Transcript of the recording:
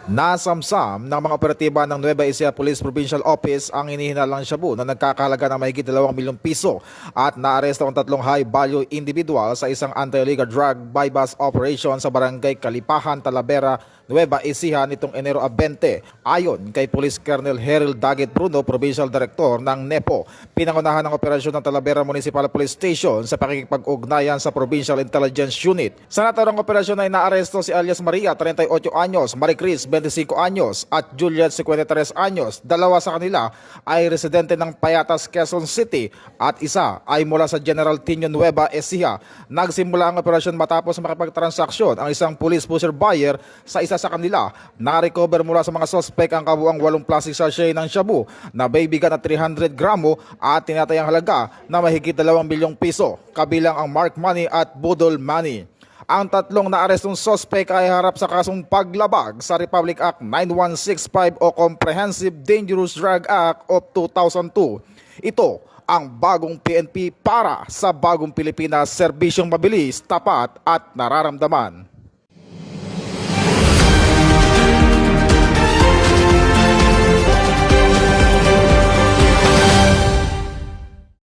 Nasamsam ng mga operatiba ng Nueva Ecija Police Provincial Office ang hinihinalang shabu na nagkakahalaga ng mahigit 2 milyong piso at naaresto ang 3 high-value individual sa isang anti-illegal drug bypass operation sa barangay Kalipahan, Talavera, Nueva Ecija nitong Enero 20. Ayon kay Police Colonel Harold Daggett Bruno, Provincial Director ng NEPO, pinangunahan ng operasyon ng Talavera Municipal Police Station sa pakikipag-ugnayan sa Provincial Intelligence Unit. Sa naturang operasyon ay naaresto si alias Maria, 38 anyos, Marie Chris, 25 anyos at Juliet, 53 anyos. Dalawa sa kanila ay residente ng Payatas, Quezon City at isa ay mula sa General Tino, Nueva Ecija. Nagsimula ang operasyon matapos makipagtransaksyon ang isang police pusher buyer sa isa sa kanila. Na-recover mula sa mga sospek ang kabuang 8 plastic sachet ng shabu na bibigan at 300 gramo at tinatayang halaga na mahigit 2 milyong piso, kabilang ang mark money at budol money. Ang 3 naarestong sospek ay harap sa kasong paglabag sa Republic Act 9165 o Comprehensive Dangerous Drug Act of 2002. Ito ang bagong PNP para sa bagong Pilipinas, serbisyong mabilis, tapat at nararamdaman.